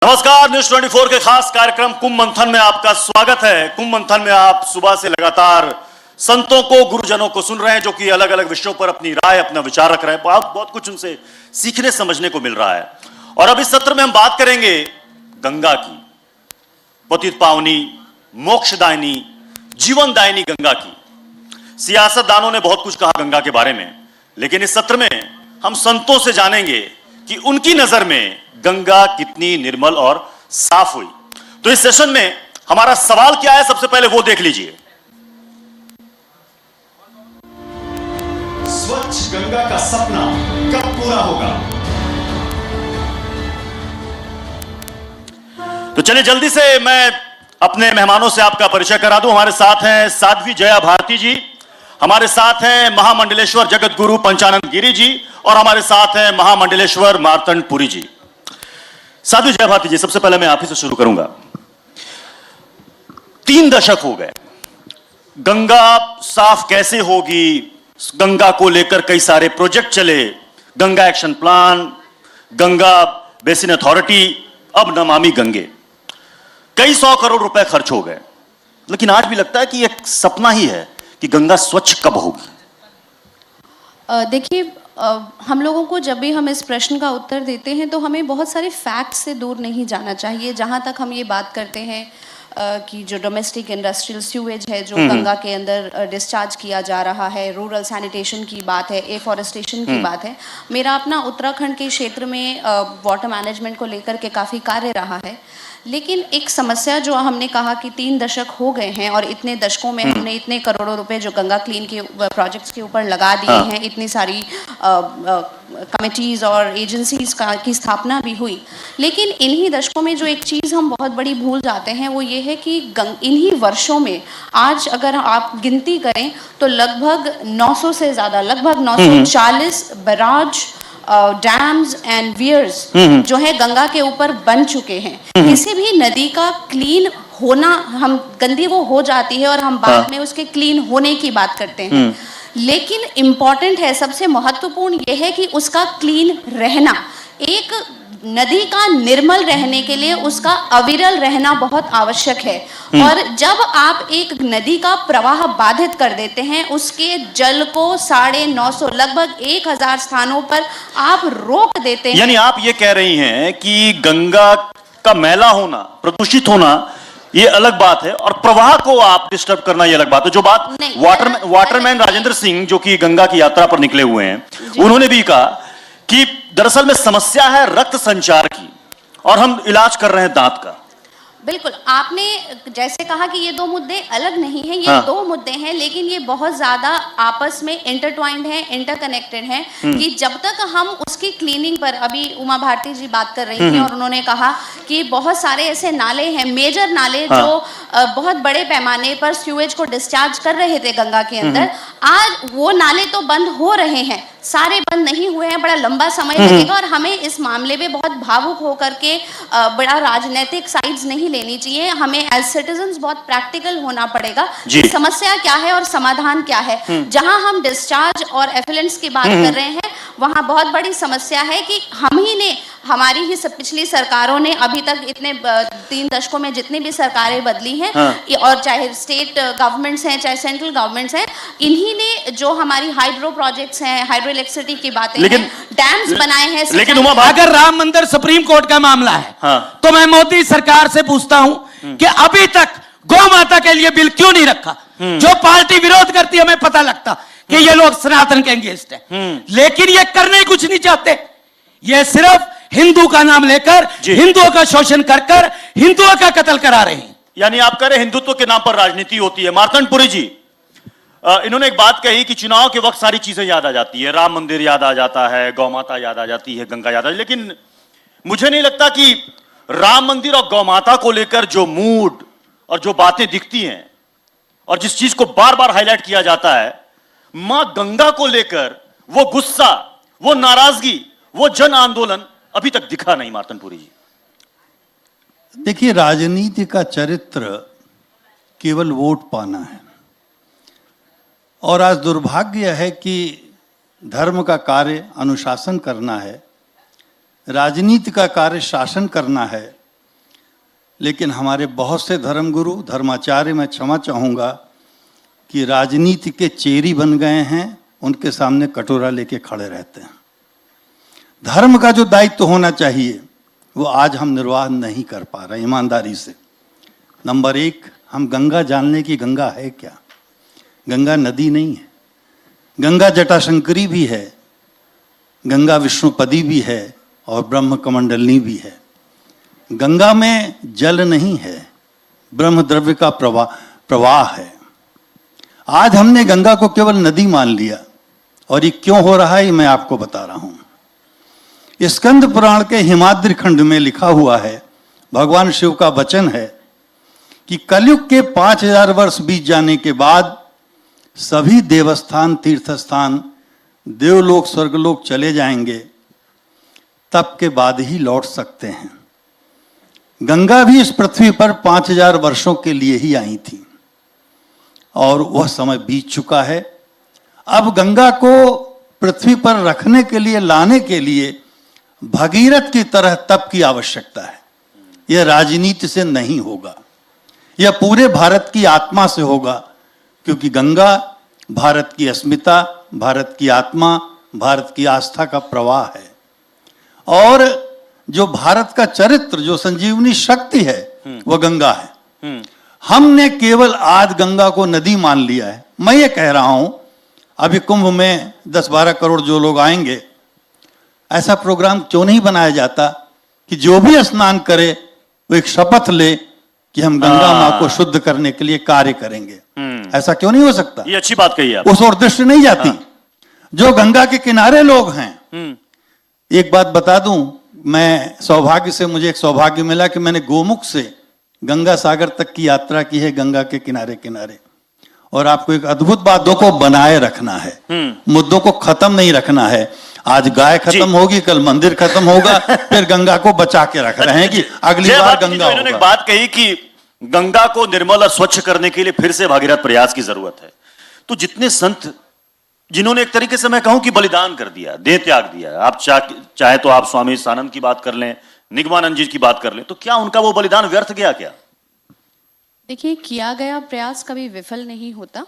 नमस्कार, न्यूज 24 के खास कार्यक्रम कुंभ मंथन में आपका स्वागत है। कुंभ मंथन में आप सुबह से लगातार संतों को, गुरुजनों को सुन रहे हैं जो कि अलग अलग विषयों पर अपनी राय, अपना विचार रख रहे हैं। बहुत कुछ उनसे सीखने समझने को मिल रहा है। और अब इस सत्र में हम बात करेंगे गंगा की, पतित पावनी, मोक्षदायिनी, जीवनदायिनी गंगा की। सियासतदानों ने बहुत कुछ कहा गंगा के बारे में, लेकिन इस सत्र में हम संतों से जानेंगे कि उनकी नजर में गंगा कितनी निर्मल और साफ हुई। तो इस सेशन में हमारा सवाल क्या है, सबसे पहले वो देख लीजिए। स्वच्छ गंगा का सपना कब पूरा होगा? तो चलिए जल्दी से मैं अपने मेहमानों से आपका परिचय करा दूं। हमारे साथ हैं साध्वी जया भारती जी, हमारे साथ हैं महामंडलेश्वर जगत गुरु पंचानंद गिरी जी, और हमारे साथ हैं महामंडलेश्वर मार्तंड पुरी जी। साध्वी जया भारती जी, सबसे पहले मैं आप ही से शुरू करूंगा। 3 दशक हो गए, गंगा साफ कैसे होगी, गंगा को लेकर कई सारे प्रोजेक्ट चले, Ganga action plan, Ganga basin authority, अब नमामि गंगे, कई 100 करोड़ रुपए खर्च हो गए। लेकिन आज भी लगता है कि एक सपना ही है कि गंगा स्वच्छ कब होगी। देखिए, हम लोगों को जब भी हम इस प्रश्न का उत्तर देते हैं तो हमें बहुत सारे फैक्ट से दूर नहीं जाना चाहिए। जहाँ तक हम ये बात करते हैं कि जो डोमेस्टिक इंडस्ट्रियल सीवेज है जो गंगा के अंदर डिस्चार्ज किया जा रहा है, रूरल सैनिटेशन की बात है, एफॉरेस्टेशन की बात है। मेरा अपना उत्तराखंड के क्षेत्र में वाटर मैनेजमेंट को लेकर के काफ़ी कार्य रहा है। लेकिन एक समस्या जो हमने कहा कि 3 दशक हो गए हैं और इतने दशकों में हमने इतने करोड़ों रुपए जो गंगा क्लीन के प्रोजेक्ट्स के ऊपर लगा दिए हैं, इतनी सारी कमिटीज़ और एजेंसीज की स्थापना भी हुई। लेकिन इन्हीं दशकों में जो एक चीज़ हम बहुत बड़ी भूल जाते हैं वो ये है कि इन्हीं वर्षों में आज अगर आप गिनती करें तो लगभग 900 से ज़्यादा, लगभग 940 बैराज, डैम्स एंड वियर्स जो है गंगा के ऊपर बन चुके हैं। किसी भी नदी का क्लीन होना, हम गंदी वो हो जाती है और हम बाद में उसके क्लीन होने की बात करते हैं, लेकिन इम्पॉर्टेंट है, सबसे महत्वपूर्ण ये है कि उसका क्लीन रहना। एक नदी का निर्मल रहने के लिए उसका अविरल रहना बहुत आवश्यक है। और जब आप एक नदी का प्रवाह बाधित कर देते हैं, उसके जल को 950 लगभग 1000 स्थानों पर आप रोक देते हैं। यानी आप ये कह रही हैं कि गंगा का मैला होना, प्रदूषित होना ये अलग बात है, और प्रवाह को आप डिस्टर्ब करना ये अलग बात है। जो बात वाटरमैन राजेंद्र सिंह जो कि गंगा की यात्रा पर निकले हुए हैं, उन्होंने भी कहा कि दरअसल में समस्या है रक्त संचार की और हम इलाज कर रहे हैं दांत का। बिल्कुल, आपने जैसे कहा कि ये 2 मुद्दे अलग नहीं हैं, ये 2 मुद्दे हैं, लेकिन ये बहुत ज्यादा आपस में इंटरट्वाइंड हैं, इंटरकनेक्टेड हैं। कि जब तक हम उसकी क्लीनिंग पर, अभी उमा भारती जी बात कर रही थी और उन्होंने कहा कि बहुत सारे ऐसे नाले हैं, मेजर नाले जो बहुत बड़े पैमाने पर सीवेज को डिस्चार्ज कर रहे थे गंगा के अंदर, आज वो नाले तो बंद हो रहे हैं, सारे बंद नहीं हुए हैं, बड़ा लंबा समय लगेगा। और हमें इस मामले में बहुत भावुक होकर के बड़ा राजनीतिक साइड्स नहीं लेनी चाहिए। हमें एज सिटीजन्स बहुत प्रैक्टिकल होना पड़ेगा कि समस्या क्या है और समाधान क्या है। जहां हम डिस्चार्ज और एफिलेंट्स की बात कर रहे हैं, वहां बहुत बड़ी समस्या है कि हम ही ने, हमारी ही पिछली सरकारों ने अभी तक इतने 3 दशकों में जितनी भी सरकारें बदली हैं, और चाहे स्टेट गवर्नमेंट्स हैं चाहे सेंट्रल गवर्नमेंट्स हैं, इन्हीं ने जो हमारी हाइड्रो प्रोजेक्ट्स हैं, हाइड्रो इलेक्ट्रिसिटी की बातें हैं, डैम्स बनाए हैं। लेकिन अगर राम मंदिर सुप्रीम कोर्ट का मामला है, तो मैं मोदी सरकार से पूछता हूं कि अभी तक गौ माता के लिए बिल क्यों नहीं रखा? जो पार्टी विरोध करती है, हमें पता लगता कि ये लोग सनातन के अगेंस्ट है, लेकिन ये करने ही कुछ नहीं चाहते। ये सिर्फ हिंदू का नाम लेकर हिंदुओं का शोषण कर कर हिंदुओं का कत्ल करा रहे हैं। यानी आप कह रहे हैं हिंदुत्व के नाम पर राजनीति होती है। मार्तंड पुरी जी, इन्होंने एक बात कही कि चुनाव के वक्त सारी चीजें याद आ जाती है, राम मंदिर याद आ जाता है, गौ माता याद आ जाती है, गंगा याद आ जाती है, लेकिन मुझे नहीं लगता कि राम मंदिर और गौ माता को लेकर जो मूड और जो बातें दिखती हैं और जिस चीज को बार बार हाईलाइट किया जाता है, मां गंगा को लेकर वो गुस्सा, वो नाराजगी, वो जन आंदोलन अभी तक दिखा नहीं। मार्तंड पुरी जी, देखिए, राजनीति का चरित्र केवल वोट पाना है, और आज दुर्भाग्य है कि धर्म का कार्य अनुशासन करना है, राजनीति का कार्य शासन करना है, लेकिन हमारे बहुत से धर्मगुरु धर्माचार्य, मैं क्षमा चाहूँगा कि राजनीति के चेरी बन गए हैं, उनके सामने कटोरा लेके खड़े रहते हैं। धर्म का जो दायित्व होना चाहिए वो आज हम निर्वाह नहीं कर पा रहे ईमानदारी से। नंबर एक, हम गंगा जानने की गंगा है क्या? गंगा नदी नहीं है, गंगा जटाशंकरी भी है, गंगा विष्णुपदी भी है और ब्रह्म कमंडलिनी भी है। गंगा में जल नहीं है, ब्रह्म द्रव्य का प्रवाह है। आज हमने गंगा को केवल नदी मान लिया, और ये क्यों हो रहा है ये मैं आपको बता रहा हूं। स्कंद पुराण के हिमाद्रि खंड में लिखा हुआ है, भगवान शिव का वचन है कि कलयुग के 5000 वर्ष बीत जाने के बाद सभी देवस्थान, तीर्थस्थान, देवलोक, स्वर्गलोक चले जाएंगे, तब के बाद ही लौट सकते हैं। गंगा भी इस पृथ्वी पर 5000 वर्षों के लिए ही आई थी और वह समय बीत चुका है। अब गंगा को पृथ्वी पर रखने के लिए, लाने के लिए भगीरथ की तरह तप की आवश्यकता है। यह राजनीति से नहीं होगा, यह पूरे भारत की आत्मा से होगा, क्योंकि गंगा भारत की अस्मिता, भारत की आत्मा, भारत की आस्था का प्रवाह है। और जो भारत का चरित्र, जो संजीवनी शक्ति है, वह गंगा है। हमने केवल आज गंगा को नदी मान लिया है। मैं ये कह रहा हूं, अभी कुंभ में 10-12 करोड़ जो लोग आएंगे, ऐसा प्रोग्राम क्यों नहीं बनाया जाता कि जो भी स्नान करे वो एक शपथ ले कि हम गंगा मां को शुद्ध करने के लिए कार्य करेंगे। ऐसा क्यों नहीं हो सकता? ये अच्छी बात कही आप। उस ओर दृष्टि नहीं जाती। जो गंगा के किनारे लोग हैं, एक बात बता दूं, मैं सौभाग्य से, मुझे एक सौभाग्य मिला कि मैंने गोमुख से गंगा सागर तक की यात्रा की है, गंगा के किनारे किनारे। और आपको एक अद्भुत बातों को बनाए रखना है, मुद्दों को खत्म नहीं रखना है। आज गाय खत्म होगी, कल मंदिर खत्म होगा, फिर गंगा को बचा के रख रहे हैं कि अगली बार गंगा होगा। इन्होंने एक बात कही कि गंगा को निर्मल और स्वच्छ करने के लिए फिर से भागीरथ प्रयास की जरूरत है। तो जितने संत जिन्होंने एक तरीके से मैं कहूं कि बलिदान कर दिया, देह त्याग दिया, आप चाहे तो आप स्वामी सानंद की बात कर लें, निगमानंद जी की बात कर लें, तो क्या उनका वो बलिदान व्यर्थ गया क्या? देखिए, किया गया प्रयास कभी विफल नहीं होता।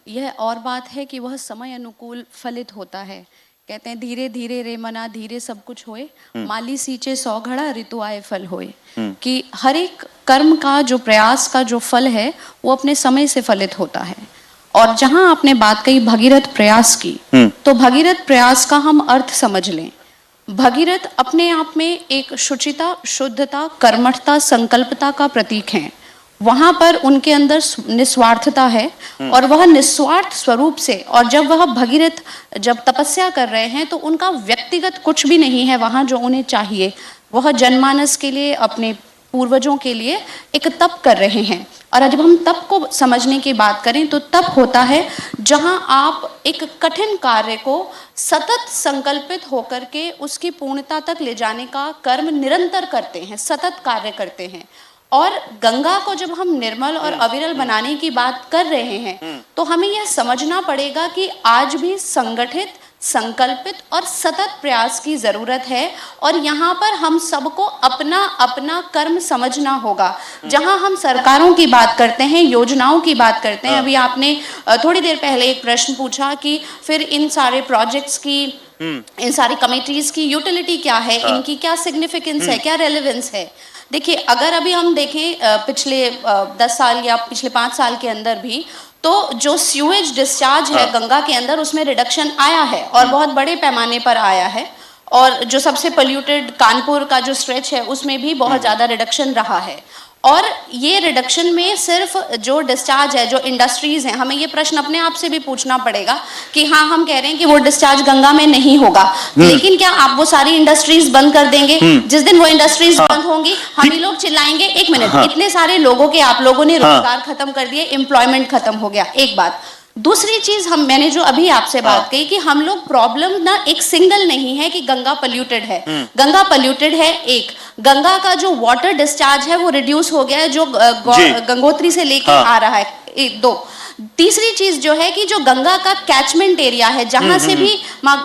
यह और बात है कि वह समय अनुकूल फलित होता है। कहते हैं धीरे धीरे रे मना, धीरे सब कुछ होए, माली सींचे 100 घड़ा, ऋतु आए फल होए। कि हर एक कर्म का जो प्रयास का जो फल है वो अपने समय से फलित होता है। और जहां आपने बात कही भगीरथ प्रयास की, तो भगीरथ प्रयास का हम अर्थ समझ लें। भगीरथ अपने आप में एक शुचिता, शुद्धता, कर्मठता, संकल्पता का प्रतीक है। वहां पर उनके अंदर निस्वार्थता है और वह निस्वार्थ स्वरूप से, और जब वह भगीरथ जब तपस्या कर रहे हैं तो उनका व्यक्तिगत कुछ भी नहीं है वहां जो उन्हें चाहिए। वह जनमानस के लिए, अपने पूर्वजों के लिए एक तप कर रहे हैं। और जब हम तप को समझने की बात करें तो तप होता है जहां आप एक कठिन कार्य को सतत संकल्पित होकर के उसकी पूर्णता तक ले जाने का कर्म निरंतर करते हैं, सतत कार्य करते हैं। और गंगा को जब हम निर्मल और अविरल बनाने की बात कर रहे हैं तो हमें यह समझना पड़ेगा कि आज भी संगठित, संकल्पित और सतत प्रयास की जरूरत है। और यहाँ पर हम सबको अपना अपना कर्म समझना होगा। जहाँ हम सरकारों की बात करते हैं, योजनाओं की बात करते हैं, अभी आपने थोड़ी देर पहले एक प्रश्न पूछा कि फिर इन सारे प्रोजेक्ट्स की, इन सारी कमेटीज की यूटिलिटी क्या है, इनकी क्या सिग्निफिकेंस है, क्या रेलेवेंस है। देखिए, अगर अभी हम देखें पिछले 10 साल या पिछले 5 साल के अंदर भी, तो जो सीवेज डिस्चार्ज है गंगा के अंदर, उसमें रिडक्शन आया है और बहुत बड़े पैमाने पर आया है। और जो सबसे पोल्यूटेड कानपुर का जो स्ट्रेच है उसमें भी बहुत ज़्यादा रिडक्शन रहा है। और ये रिडक्शन में सिर्फ जो डिस्चार्ज है, जो इंडस्ट्रीज हैं, हमें ये प्रश्न अपने आप से भी पूछना पड़ेगा कि हाँ, हम कह रहे हैं कि वो डिस्चार्ज गंगा में नहीं होगा, लेकिन क्या आप वो सारी इंडस्ट्रीज बंद कर देंगे? जिस दिन वो इंडस्ट्रीज बंद होंगी, हम ही लोग चिल्लाएंगे, एक मिनट, इतने सारे लोगों के आप लोगों ने रोजगार खत्म कर दिए, एम्प्लॉयमेंट खत्म हो गया। एक बात। दूसरी चीज, मैंने जो अभी आपसे बात कही कि हम लोग प्रॉब्लम ना एक सिंगल नहीं है कि गंगा पोल्यूटेड है। गंगा पोल्यूटेड है, एक गंगा का जो वाटर डिस्चार्ज है वो रिड्यूस हो गया है, जो गंगोत्री से लेके आ रहा है, एक, दो। तीसरी चीज जो है कि जो गंगा का कैचमेंट एरिया है, जहां से भी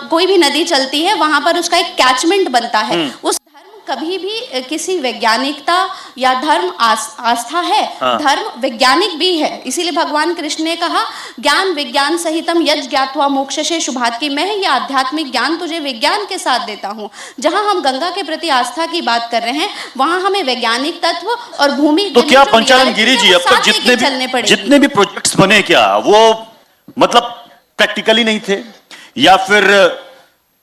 कोई भी नदी चलती है, वहां पर उसका एक कैचमेंट बनता है। उस धर्म कभी भी किसी वैज्ञानिकता या धर्म आस्था है। धर्म वैज्ञानिक भी है, इसीलिए भगवान कृष्ण ने कहा ज्ञान विज्ञान सहितम यज्ञ ज्ञात्वा मोक्षसे शुभात्, कि मैं ये आध्यात्मिक ज्ञान तुझे विज्ञान के साथ देता हूँ। जहाँ हम गंगा के प्रति आस्था की बात कर रहे हैं, वहाँ हमें वैज्ञानिक तत्व और भूमि तो क्या पंचानन गिरी जी, अब तक जितने भी प्रोजेक्ट्स बने, क्या वो मतलब प्रैक्टिकली नहीं थे, या फिर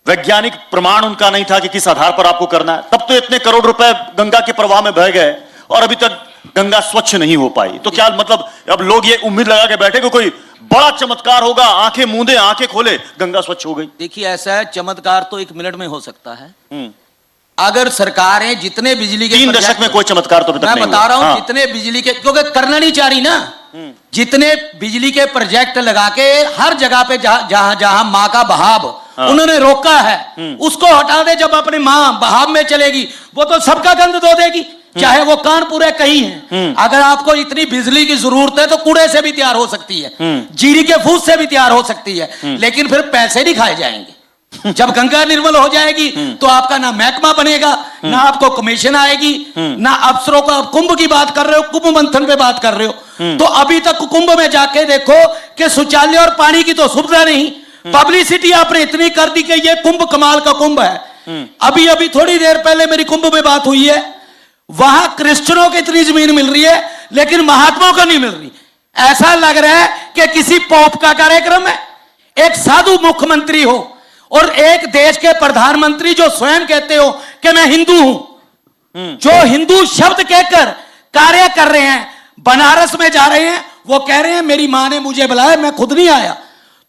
वैज्ञानिक प्रमाण उनका नहीं था कि किस आधार पर आपको करना है? तब तो इतने करोड़ रुपए गंगा के प्रवाह में बह गए और अभी तक गंगा स्वच्छ नहीं हो पाई। तो क्या मतलब अब लोग ये उम्मीद लगा के बैठे कि कोई बड़ा चमत्कार होगा, आंखें मूंदे आंखें खोले गंगा स्वच्छ हो गई? देखिए, ऐसा है, चमत्कार तो 1 मिनट में हो सकता है। अगर सरकारें जितने बिजली के 3 दशक में कोई चमत्कार तो अभी तक मैं नहीं बता रहा हूं, हुआ। जितने बिजली के, क्योंकि करना नहीं चाह रही ना, जितने बिजली के प्रोजेक्ट लगा के हर जगह पे जहां जहां माँ का बहाव उन्होंने रोका है, उसको हटा दे। जब अपनी माँ बहाव में चलेगी, वो तो सबका गंद धो देगी, चाहे वो कानपुर है कहीं है। अगर आपको इतनी बिजली की जरूरत है तो कूड़े से भी तैयार हो सकती है, जीरी के फूस से भी तैयार हो सकती है, लेकिन फिर पैसे नहीं खाए जाएंगे। जब गंगा निर्मल हो जाएगी तो आपका ना महकमा बनेगा, ना आपको कमीशन आएगी, ना अफसरों का। कुंभ की बात कर रहे हो, कुंभ मंथन पे बात कर रहे हो, तो अभी तक कुंभ में जाके देखो कि शौचालय और पानी की तो सुविधा नहीं। पब्लिसिटी आपने इतनी कर दी कि ये कुंभ कमाल का कुंभ है। अभी अभी थोड़ी देर पहले मेरी कुंभ में बात हुई है, वहां क्रिश्चियनों को इतनी जमीन मिल रही है लेकिन महात्माओं को नहीं मिल रही। ऐसा लग रहा है कि किसी पोप का कार्यक्रम है। एक साधु मुख्यमंत्री हो और एक देश के प्रधानमंत्री जो स्वयं कहते हो कि मैं हिंदू हूं, जो हिंदू शब्द कहकर कार्य कर रहे हैं, बनारस में जा रहे हैं, वो कह रहे हैं मेरी मां ने मुझे बुलाया, मैं खुद नहीं आया।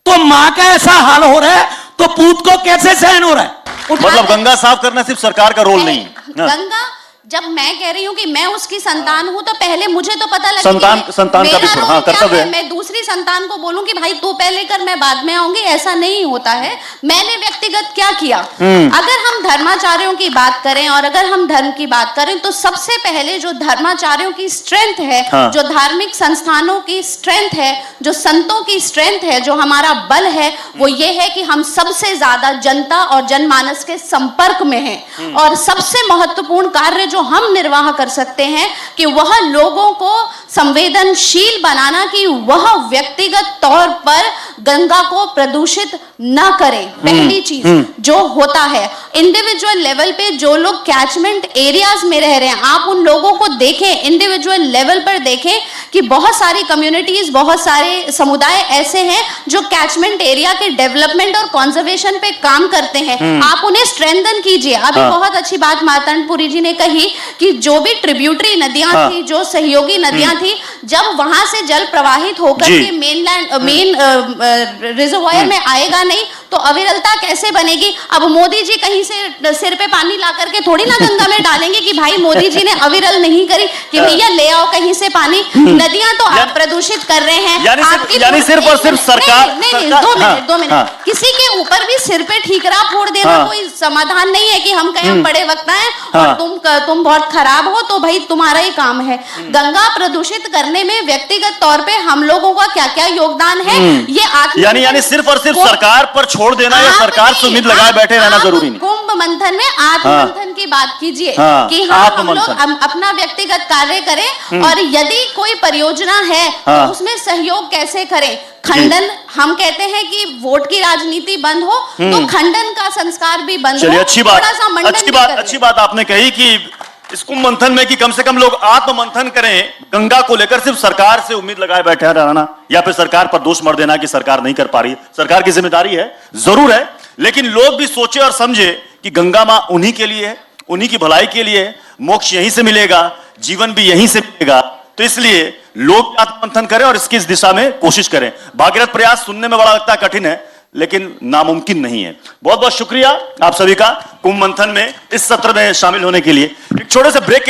तो मां का ऐसा हाल हो रहा है तो पूत को कैसे सहन हो रहा है? मतलब गंगा साफ करना सिर्फ सरकार का रोल नहीं। गंगा, जब मैं कह रही हूँ कि मैं उसकी संतान हूँ, तो पहले मुझे तो पता लगे संतान का भी कर्तव्य है। मैं दूसरी संतान को बोलूं कि भाई तू पहले कर, मैं बाद में आऊंगी, ऐसा नहीं होता है। मैंने व्यक्तिगत क्या किया? अगर हम धर्माचार्यों की बात करें और अगर हम धर्म की बात करें, तो सबसे पहले जो धर्माचार्यों की स्ट्रेंथ है, जो धार्मिक संस्थानों की स्ट्रेंथ है, जो संतों की स्ट्रेंथ है, जो हमारा बल है, वो ये है कि हम सबसे ज्यादा जनता और जनमानस के संपर्क में हैं। और सबसे महत्वपूर्ण कार्य जो हम निर्वाह कर सकते हैं कि वह लोगों को संवेदनशील बनाना, कि वह व्यक्तिगत तौर पर गंगा को प्रदूषित न करें। पहली चीज जो होता है, इंडिविजुअल लेवल पे जो लोग कैचमेंट एरियाज में रह रहे हैं, आप उन लोगों को देखें, इंडिविजुअल लेवल पर देखें कि बहुत सारी कम्युनिटीज, बहुत सारे समुदाय ऐसे हैं जो कैचमेंट एरिया के डेवलपमेंट और कंजर्वेशन पे काम करते हैं। आप उन्हें स्ट्रेंथन कीजिए। अभी बहुत अच्छी बात मार्तंडपुरी जी ने कही कि जो भी ट्रिब्यूटरी नदियां थी, जो सहयोगी नदियां थी, जब वहां से जल प्रवाहित होकर के मेन रिजर्वायर में आएगा नहीं तो अविरलता कैसे बनेगी? अब मोदी जी कहीं से सिर पे पानी ला करके थोड़ी ना गंगा में डालेंगे कि भाई मोदी जी ने अविरल नहीं करी कि भैया ले आओ कहीं से पानी। नदियां तो आप प्रदूषित कर रहे हैं। यानी सिर्फ और सिर्फ सरकार। नहीं, 2 मिनट। किसी के ऊपर भी सिर पे ठीकरा फोड़ देना कोई समाधान नहीं है कि हम कहें बड़े वक्ता हैं और तुम बहुत खराब हो तो भाई तुम्हारा ही काम है। गंगा प्रदूषित करने में व्यक्तिगत तौर पे हम लोगों का क्या क्या योगदान है, ये यानी सिर्फ और सिर्फ सरकार पर छोड़ देना या सरकार से उम्मीद लगाए बैठे रहना जरूरी नहीं। कुंभ मंथन में आत्ममंथन की बात कीजिए कि हम लोग अपना व्यक्तिगत कार्य करें और यदि कोई परियोजना है तो उसमें सहयोग कैसे करें। खंडन, हम कहते हैं कि वोट की राजनीति बंद हो तो खंडन का संस्कार भी बंद हो। अच्छी बात आपने कही कि इस कुंभ मंथन में कि कम से कम लोग आत्ममंथन करें। गंगा को लेकर सिर्फ सरकार से उम्मीद लगाए बैठे रहना या फिर सरकार पर दोष मर देना कि सरकार नहीं कर पा रही। सरकार की जिम्मेदारी है, जरूर है, लेकिन लोग भी सोचे और समझे कि गंगा मां उन्हीं के लिए है, उन्हीं की भलाई के लिए है, मोक्ष यहीं से मिलेगा, जीवन भी यहीं से मिलेगा। तो इसलिए लोग आत्ममंथन करें और इसकी इस दिशा में कोशिश करें। भागीरथ प्रयास सुनने में बड़ा लगता है कठिन है, लेकिन नामुमकिन नहीं है। बहुत बहुत शुक्रिया आप सभी का कुंभ मंथन में इस सत्र में शामिल होने के लिए। एक छोटे से ब्रेक